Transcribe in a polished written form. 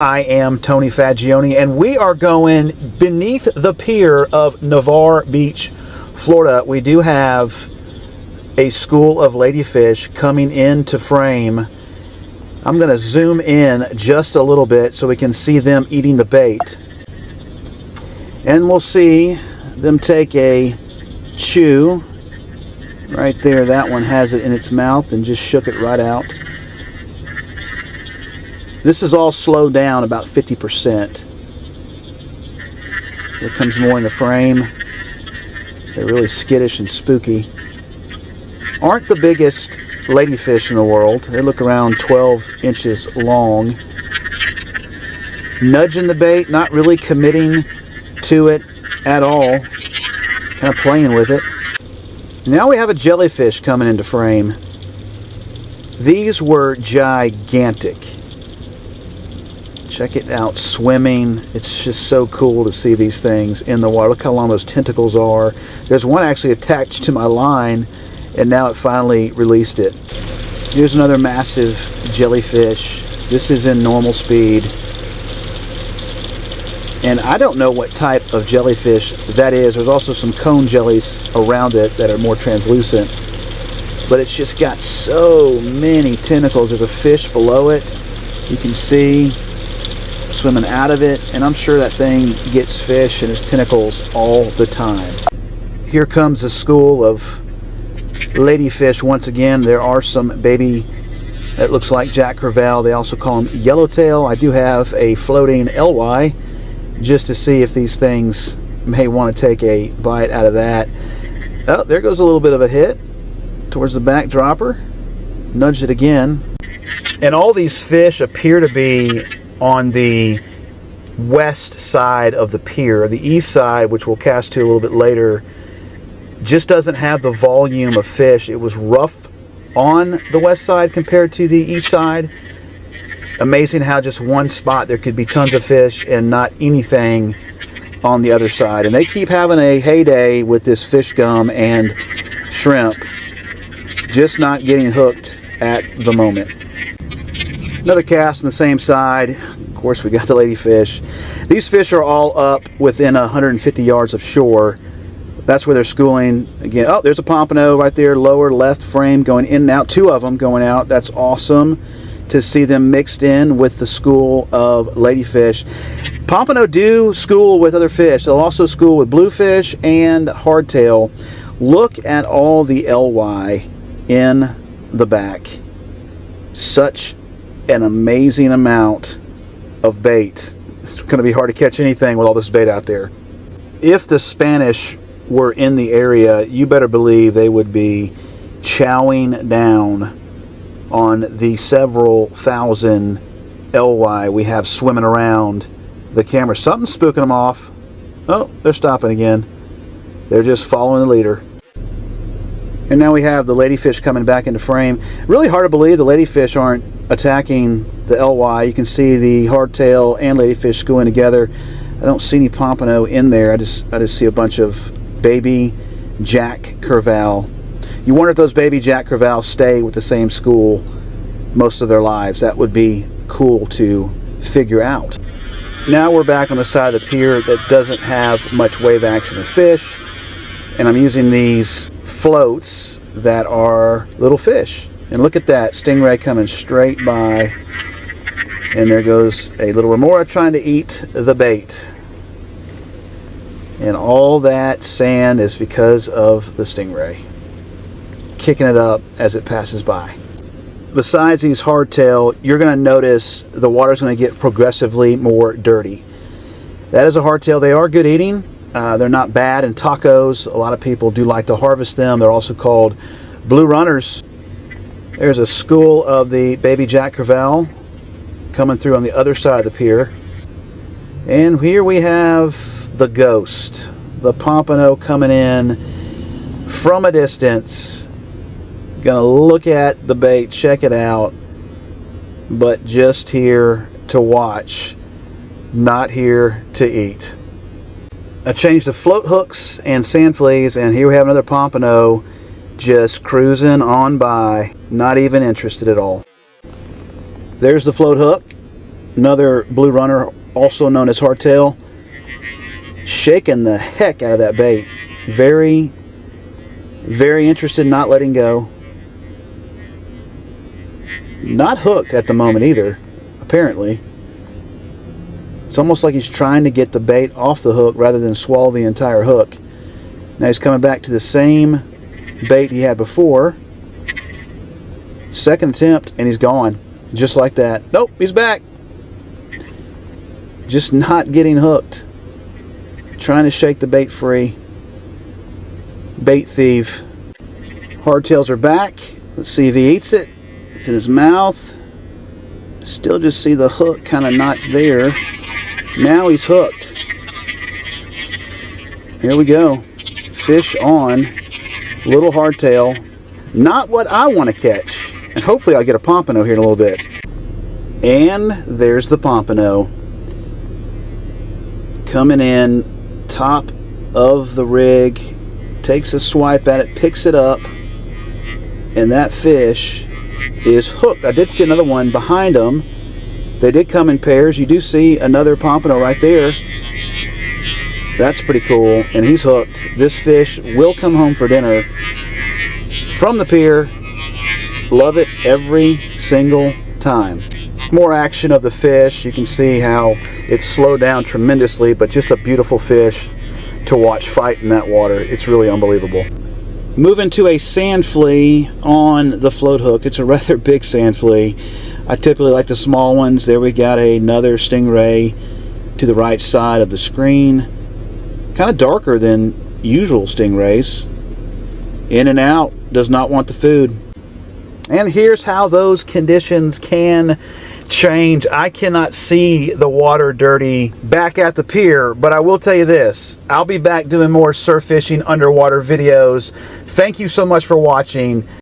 I am Tony Fagioni, and we are going beneath the pier of Navarre Beach, Florida. We do have a school of ladyfish coming into frame. I'm going to zoom in just a little bit so we can see them eating the bait. And we'll see them take a chew. Right there, that one has it in its mouth and just shook it right out. This is all slowed down about 50%. Here comes more in the frame. They're really skittish and spooky. Aren't the biggest ladyfish in the world. They look around 12 inches long. Nudging the bait, not really committing to it at all. Kind of playing with it. Now we have a jellyfish coming into frame. These were gigantic. Check it out, swimming. It's just so cool to see these things in the water. Look how long those tentacles are. There's one actually attached to my line, and now it finally released it. Here's another massive jellyfish. This is in normal speed. And I don't know what type of jellyfish that is. There's also some cone jellies around it that are more translucent. But it's just got so many tentacles. There's a fish below it. You can see swimming out of it, and I'm sure that thing gets fish and its tentacles all the time. Here comes a school of ladyfish once again. There are some baby, it looks like Jack Crevalle. They also call them yellowtail. I do have a floating LY just to see if these things may want to take a bite out of that. Oh, there goes a little bit of a hit towards the back dropper. Nudged it again. And all these fish appear to be on the west side of the pier. The east side, which we'll cast to a little bit later, just doesn't have the volume of fish. It was rough on the west side compared to the east side. Amazing how just one spot there could be tons of fish and not anything on the other side. And they keep having a heyday with this fish gum and shrimp, just not getting hooked at the moment. Another cast on the same side. Of course, we got the ladyfish. These fish are all up within 150 yards of shore. That's where they're schooling. Again, oh, there's a pompano right there, lower left frame going in and out. Two of them going out. That's awesome to see them mixed in with the school of ladyfish. Pompano do school with other fish. They'll also school with bluefish and hardtail. Look at all the LY in the back. Such an amazing amount of bait. It's going to be hard to catch anything with all this bait out there. If the Spanish were in the area, you better believe they would be chowing down on the several thousand LY we have swimming around the camera. Something's spooking them off. Oh, they're stopping again. They're just following the leader. And now we have the ladyfish coming back into frame. Really hard to believe the ladyfish aren't attacking the LY. You can see the hardtail and ladyfish schooling together. I don't see any pompano in there. I just see a bunch of baby Jack Crevalle. You wonder if those baby Jack Crevalle stay with the same school most of their lives. That would be cool to figure out. Now we're back on the side of the pier that doesn't have much wave action or fish. And I'm using these floats that are little fish. And look at that, stingray coming straight by. And there goes a little remora trying to eat the bait. And all that sand is because of the stingray, kicking it up as it passes by. Besides these hardtail, you're going to notice the water's going to get progressively more dirty. That is a hardtail. They are good eating. They're not bad in tacos. A lot of people do like to harvest them. They're also called blue runners. There's a school of the baby Jack Crevalle coming through on the other side of the pier. And here we have the ghost, the pompano coming in from a distance. Gonna look at the bait, check it out, but just here to watch, not here to eat. I changed the float hooks and sand fleas, and here we have another pompano just cruising on by, not even interested at all. There's the float hook. Another blue runner, also known as hardtail, shaking the heck out of that bait. Very, very interested, not letting go. Not hooked at the moment either, apparently. It's almost like he's trying to get the bait off the hook rather than swallow the entire hook. Now he's coming back to the same bait he had before. Second attempt, and he's gone. Just like that. Nope, he's back. Just not getting hooked. Trying to shake the bait free. Bait thief. Hardtails are back. Let's see if he eats it. It's in his mouth. Still just see the hook kind of not there. Now he's hooked. Here we go. Fish on. Little hardtail. Not what I want to catch. And hopefully I'll get a pompano here in a little bit. And there's the pompano. Coming in, top of the rig. Takes a swipe at it, picks it up. And that fish is hooked. I did see another one behind them. They did come in pairs. You do see another pompano right there. That's pretty cool. And he's hooked. This fish will come home for dinner from the pier. Love it every single time. More action of the fish. You can see how it's slowed down tremendously, but just a beautiful fish to watch fight in that water. It's really unbelievable. Moving to a sand flea on the float hook. It's a rather big sand flea. I typically like the small ones. There we got another stingray to the right side of the screen. Kind of darker than usual stingrays. In and out, does not want the food. And here's how those conditions can change. I cannot see the water dirty back at the pier, but I will tell you this, I'll be back doing more surf fishing underwater videos. Thank you so much for watching.